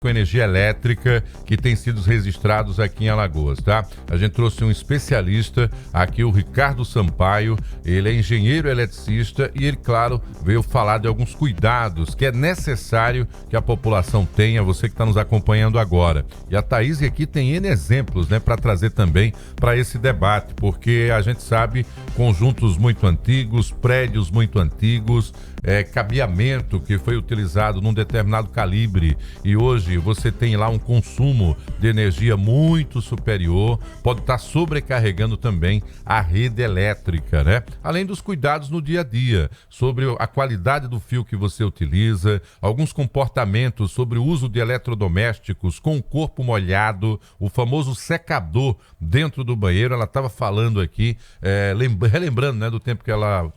com energia elétrica que tem sido registrados aqui em Alagoas, tá? A gente trouxe um especialista aqui, o Ricardo Sampaio. Ele é engenheiro eletricista e ele, claro, veio falar de alguns cuidados que é necessário que a população tenha, você que está nos acompanhando agora. E a Thaís aqui tem N exemplos, né, para trazer também para esse debate, porque a gente sabe conjuntos muito antigos, prédios muito antigos, cabeamento que foi utilizado num determinado calibre e hoje você tem lá um consumo de energia muito superior, pode estar sobrecarregando também a rede elétrica, né? Além dos cuidados no dia a dia, sobre a qualidade do fio que você utiliza, alguns comportamentos sobre o uso de eletrodomésticos com o corpo molhado, o famoso secador dentro do banheiro. Ela estava falando aqui, relembrando, né, do tempo que ela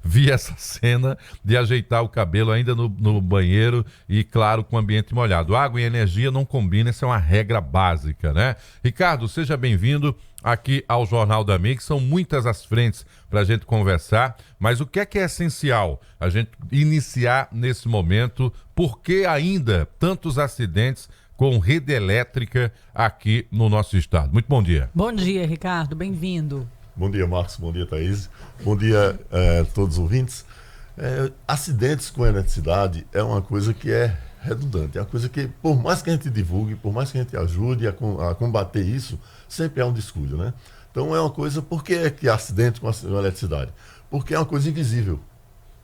via essa cena de ajeitar o cabelo ainda no banheiro e, claro, com o ambiente molhado. Água e energia não combinam, essa é uma regra básica, né? Ricardo, seja bem-vindo aqui ao Jornal da Mix. São muitas as frentes para a gente conversar, mas o que é essencial a gente iniciar nesse momento? Por que ainda tantos acidentes com rede elétrica aqui no nosso estado? Muito bom dia. Bom dia, Ricardo. Bem-vindo. Bom dia, Marcos. Bom dia, Thaís. Bom dia a todos os ouvintes. Acidentes com eletricidade é uma coisa que é redundante. É uma coisa que, por mais que a gente divulgue, por mais que a gente ajude a combater isso, sempre há um descuido, né? Então é uma coisa... Por que é que há acidente com a eletricidade? Porque é uma coisa invisível.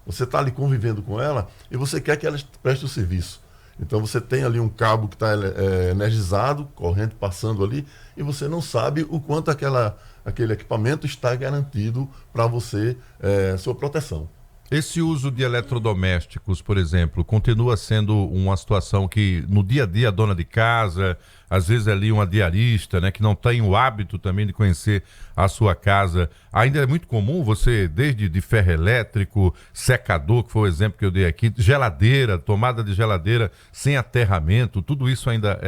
Você está ali convivendo com ela e você quer que ela preste o serviço. Então você tem ali um cabo que está energizado, corrente passando ali, e você não sabe o quanto aquele equipamento está garantido para você, sua proteção. Esse uso de eletrodomésticos, por exemplo, continua sendo uma situação que no dia a dia a dona de casa, às vezes ali uma diarista, né, que não tem o hábito também de conhecer a sua casa, ainda é muito comum você, desde de ferro elétrico, secador, que foi o exemplo que eu dei aqui, geladeira, tomada de geladeira sem aterramento, tudo isso ainda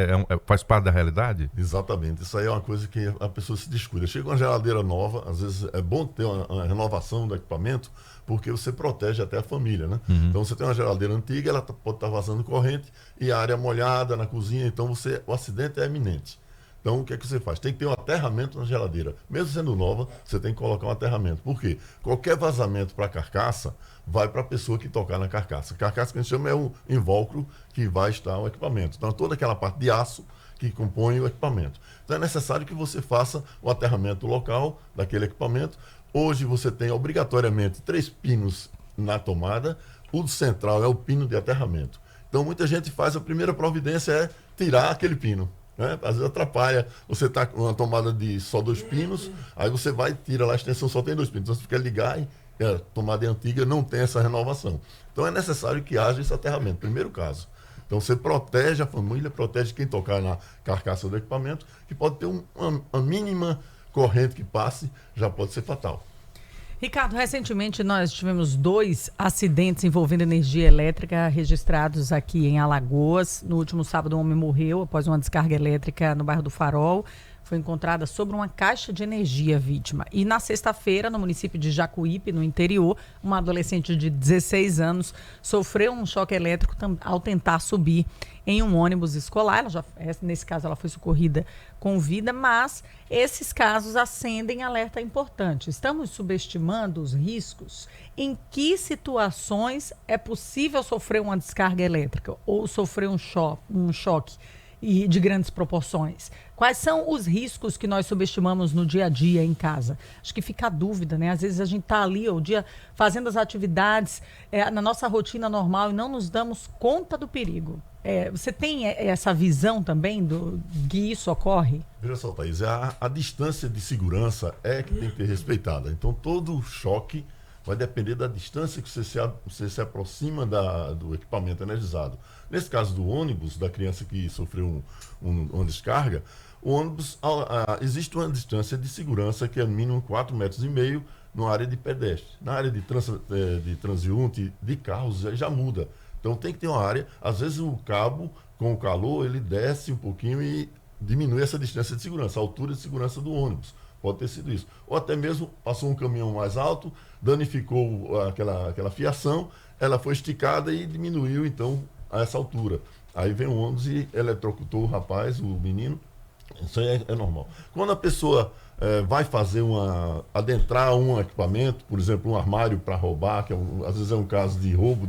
faz parte da realidade? Exatamente, isso aí é uma coisa que a pessoa se descuida. Chega uma geladeira nova, às vezes é bom ter uma renovação do equipamento, porque você protege até a família, né? Uhum. Então você tem uma geladeira antiga, ela pode estar vazando corrente e a área molhada na cozinha, então o acidente é iminente. Então o que é que você faz? Tem que ter um aterramento na geladeira. Mesmo sendo nova, você tem que colocar um aterramento. Por quê? Qualquer vazamento para a carcaça vai para a pessoa que tocar na carcaça. A carcaça que a gente chama é um invólucro que vai estar o equipamento. Então toda aquela parte de aço que compõe o equipamento. Então é necessário que você faça o aterramento local daquele equipamento. Hoje você tem obrigatoriamente 3 pinos na tomada, o central é o pino de aterramento. Então muita gente faz, a primeira providência é tirar aquele pino, né? Às vezes atrapalha, você está com uma tomada de só 2 pinos, aí você vai e tira lá, a extensão só tem 2 pinos, então você fica ligar e a tomada antiga não tem essa renovação. Então é necessário que haja esse aterramento, primeiro caso. Então você protege a família, protege quem tocar na carcaça do equipamento, que pode ter uma mínima corrente que passe, já pode ser fatal. Ricardo, recentemente nós tivemos 2 acidentes envolvendo energia elétrica registrados aqui em Alagoas. No último sábado, um homem morreu após uma descarga elétrica no bairro do Farol. Foi encontrada sobre uma caixa de energia a vítima. E na sexta-feira, no município de Jacuípe, no interior, uma adolescente de 16 anos sofreu um choque elétrico ao tentar subir em um ônibus escolar. Nesse caso, ela foi socorrida com vida, mas esses casos acendem alerta importante. Estamos subestimando os riscos? Em que situações é possível sofrer uma descarga elétrica ou sofrer um choque e de grandes proporções? Quais são os riscos que nós subestimamos no dia a dia em casa? Acho que fica a dúvida, né? Às vezes a gente está ali o dia fazendo as atividades na nossa rotina normal e não nos damos conta do perigo. Você tem essa visão também que isso ocorre? Veja só, Thaís, a distância de segurança é que tem que ser respeitada. Então todo choque vai depender da distância que você se aproxima do equipamento energizado. Nesse caso do ônibus, da criança que sofreu uma descarga, o ônibus, existe uma distância de segurança que é no mínimo 4,5 metros na área de pedestre. Na área de transeunte, de carros, já muda. Então tem que ter uma área, às vezes o cabo, com o calor, ele desce um pouquinho e diminui essa distância de segurança, a altura de segurança do ônibus. Pode ter sido isso. Ou até mesmo passou um caminhão mais alto, danificou aquela fiação, ela foi esticada e diminuiu, então, a essa altura. Aí vem o ônibus e eletrocutou o rapaz, o menino. Isso aí é normal. Quando a pessoa vai fazer adentrar um equipamento, por exemplo, um armário para roubar, que às vezes é um caso de roubo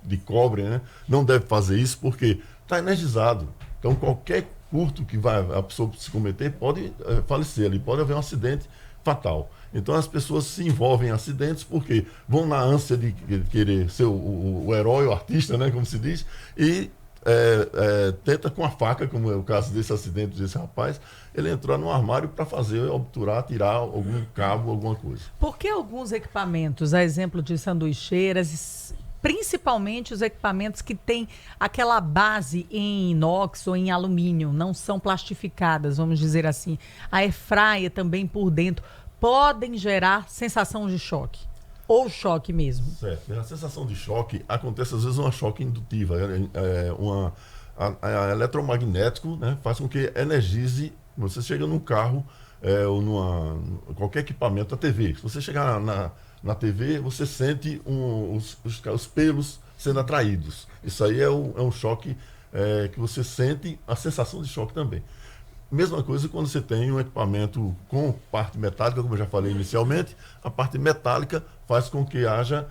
de cobre, né? Não deve fazer isso porque está energizado. Então, qualquer curto que a pessoa se cometer pode falecer ali, pode haver um acidente fatal. Então, as pessoas se envolvem em acidentes porque vão na ânsia de querer ser o herói, o artista, né? Como se diz, e tenta com a faca, como é o caso desse acidente desse rapaz, ele entrou no armário para obturar, tirar algum cabo, alguma coisa. Por que alguns equipamentos, a exemplo de sanduicheiras, principalmente os equipamentos que têm aquela base em inox ou em alumínio, não são plastificadas, vamos dizer assim, a airfryer também por dentro, podem gerar sensação de choque? Ou choque mesmo? Certo. A sensação de choque acontece às vezes uma choque indutiva. A eletromagnético, né, faz com que energize. Você chega num carro ou qualquer equipamento, a TV. Se você chegar na TV, você sente os pelos sendo atraídos. Isso aí é um choque que você sente, a sensação de choque também. Mesma coisa quando você tem um equipamento com parte metálica, como eu já falei inicialmente, a parte metálica faz com que haja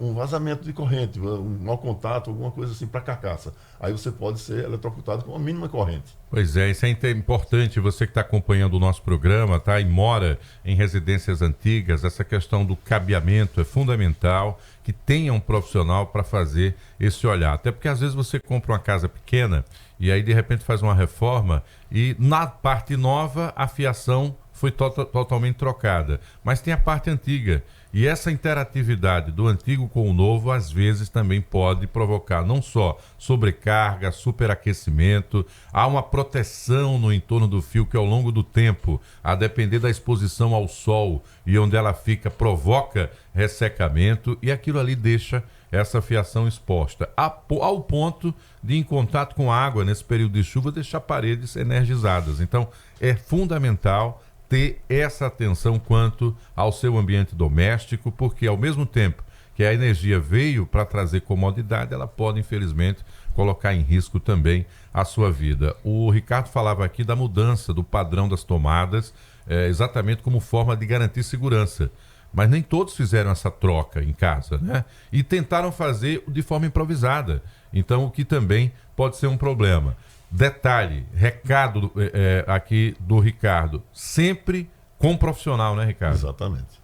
um vazamento de corrente, um mau contato, alguma coisa assim para a carcaça. Aí você pode ser eletrocutado com a mínima corrente. Pois é, isso é importante, você que está acompanhando o nosso programa, tá? E mora em residências antigas, essa questão do cabeamento é fundamental, que tenha um profissional para fazer esse olhar. Até porque às vezes você compra uma casa pequena e aí de repente faz uma reforma e na parte nova a fiação foi totalmente trocada. Mas tem a parte antiga. E essa interatividade do antigo com o novo, às vezes, também pode provocar não só sobrecarga, superaquecimento, há uma proteção no entorno do fio que ao longo do tempo, a depender da exposição ao sol e onde ela fica, provoca ressecamento e aquilo ali deixa essa fiação exposta, ao ponto de, em contato com a água, nesse período de chuva, deixar paredes energizadas. Então, é fundamental ter essa atenção quanto ao seu ambiente doméstico, porque ao mesmo tempo que a energia veio para trazer comodidade, ela pode, infelizmente, colocar em risco também a sua vida. O Ricardo falava aqui da mudança do padrão das tomadas, exatamente como forma de garantir segurança. Mas nem todos fizeram essa troca em casa, né? E tentaram fazer de forma improvisada. Então, o que também pode ser um problema. Detalhe, recado aqui do Ricardo, sempre com um profissional, né, Ricardo? Exatamente.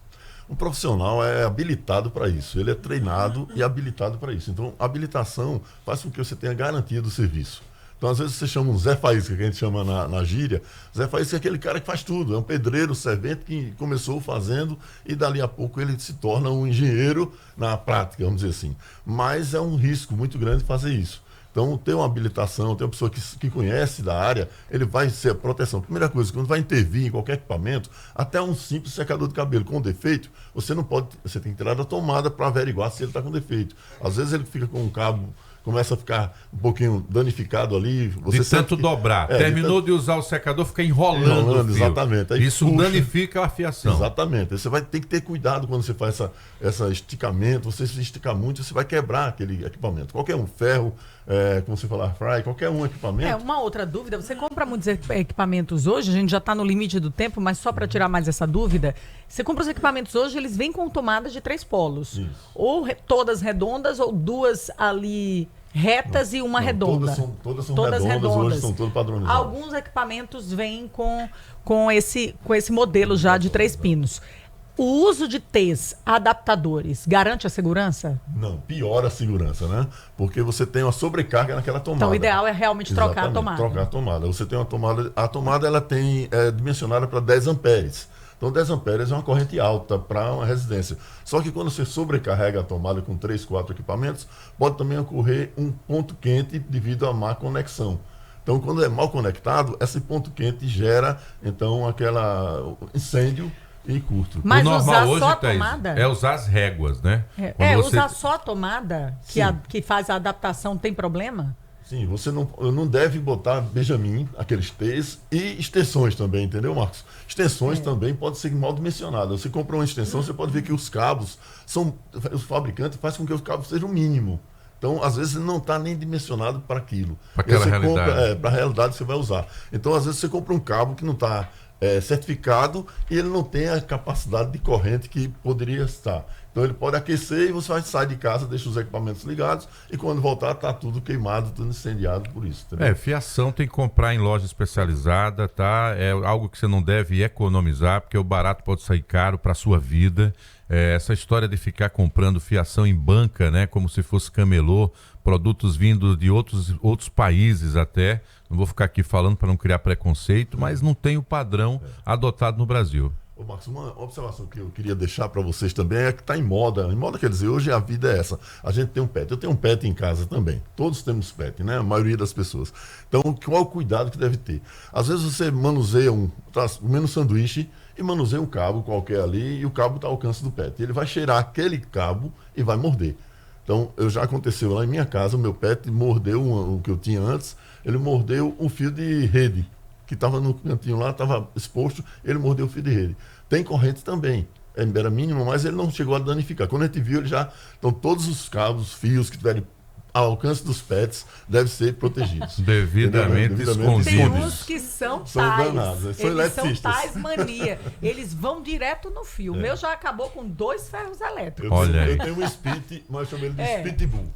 Um profissional é habilitado para isso, ele é treinado e habilitado para isso. Então, a habilitação faz com que você tenha garantia do serviço. Então, às vezes, você chama um Zé Faísca, que a gente chama na gíria. Zé Faísca é aquele cara que faz tudo, é um pedreiro, servente que começou fazendo e dali a pouco ele se torna um engenheiro na prática, vamos dizer assim. Mas é um risco muito grande fazer isso. Então, ter uma habilitação, ter uma pessoa que conhece da área, ele vai ser a proteção. Primeira coisa, quando vai intervir em qualquer equipamento, até um simples secador de cabelo com defeito, você tem que tirar da tomada para averiguar se ele está com defeito. Às vezes ele fica com um cabo, começa a ficar um pouquinho danificado ali. De tanto dobrar. Terminou de usar o secador, fica enrolando o fio. Exatamente. Aí isso danifica a fiação. Exatamente. Você vai ter que ter cuidado quando você faz essa esticamento. Você se esticar muito, você vai quebrar aquele equipamento. Qualquer um, ferro, como você fala, fry, qualquer um equipamento. Uma outra dúvida, você compra muitos equipamentos hoje, a gente já está no limite do tempo, mas só para tirar mais essa dúvida, você compra os equipamentos hoje, eles vêm com tomadas de 3 polos. Isso. Ou todas redondas, ou 2 ali retas e uma redonda. Todas são redondas, hoje são todas padronizadas. Alguns equipamentos vêm com esse modelo já de 3 pinos. O uso de T's, adaptadores, garante a segurança? Não, piora a segurança, né? Porque você tem uma sobrecarga naquela tomada. Então o ideal é realmente trocar a tomada. Trocar a tomada. Você tem uma tomada, a tomada ela é dimensionada para 10 amperes. Então 10 amperes é uma corrente alta para uma residência. Só que quando você sobrecarrega a tomada com 3, 4 equipamentos, pode também ocorrer um ponto quente devido à má conexão. Então, quando é mal conectado, esse ponto quente gera, então, aquele incêndio e curto. Mas o normal usar hoje, só a Thaís, tomada? é usar as réguas, né? Usar só a tomada que faz a adaptação tem problema? Sim, você não deve botar Benjamin, aqueles T's, e extensões também, entendeu, Marcos? Extensões também podem ser mal dimensionadas. Você compra uma extensão, você pode ver que os cabos o fabricante faz com que os cabos sejam o mínimo. Então, às vezes, não está nem dimensionado para aquilo. Para aquela realidade. Para a realidade que você vai usar. Então, às vezes, você compra um cabo que não está certificado e ele não tem a capacidade de corrente que poderia estar. Então, ele pode aquecer e você vai sair de casa, deixa os equipamentos ligados e quando voltar está tudo queimado, tudo incendiado por isso. Entendeu? Fiação tem que comprar em loja especializada, tá? É algo que você não deve economizar, porque o barato pode sair caro para a sua vida. Essa história de ficar comprando fiação em banca, né, como se fosse camelô, produtos vindo de outros países até, não vou ficar aqui falando para não criar preconceito, mas não tem o padrão adotado no Brasil. Ô Marcos, uma observação que eu queria deixar para vocês também é que está em moda. Em moda quer dizer, hoje a vida é essa. A gente tem um pet. Eu tenho um pet em casa também. Todos temos pet, né? A maioria das pessoas. Então, qual é o cuidado que deve ter? Às vezes você manuseia comendo um sanduíche e manuseia um cabo qualquer ali e o cabo está ao alcance do pet. Ele vai cheirar aquele cabo e vai morder. Então, já aconteceu lá em minha casa, o meu pet mordeu o que eu tinha antes, ele mordeu um fio de rede que estava no cantinho lá, estava exposto, ele mordeu o fio de rede. Tem corrente também, era mínimo, mas ele não chegou a danificar. Quando a gente viu, então todos os cabos, fios que tiverem ao alcance dos pets devem ser protegidos. Devidamente escondidos. Tem uns que são tais. Danados, eles são tais mania. Eles vão direto no fio. O meu já acabou com 2 ferros elétricos. Eu tenho um Spit, mas eu chamo ele de Spitbull.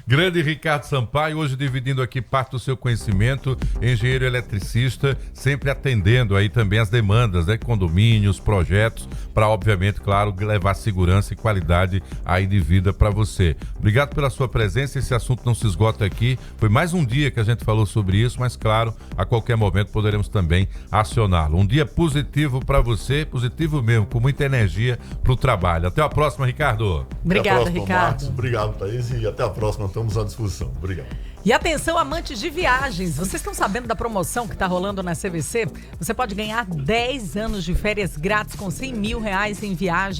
Grande Ricardo Sampaio, hoje dividindo aqui parte do seu conhecimento, engenheiro eletricista, sempre atendendo aí também as demandas, né? Condomínios, projetos, para obviamente, claro, levar segurança e qualidade aí de vida para você. Obrigado pela sua presença, esse assunto não se esgota aqui, foi mais um dia que a gente falou sobre isso, mas claro, a qualquer momento poderemos também acioná-lo. Um dia positivo para você, positivo mesmo, com muita energia para o trabalho. Até a próxima, Ricardo. Obrigado, Ricardo. Marcos. Obrigado, Thaís, e até a próxima, estamos à disposição. Obrigado. E atenção, amantes de viagens, vocês estão sabendo da promoção que está rolando na CVC? Você pode ganhar 10 anos de férias grátis com R$100 mil em viagens.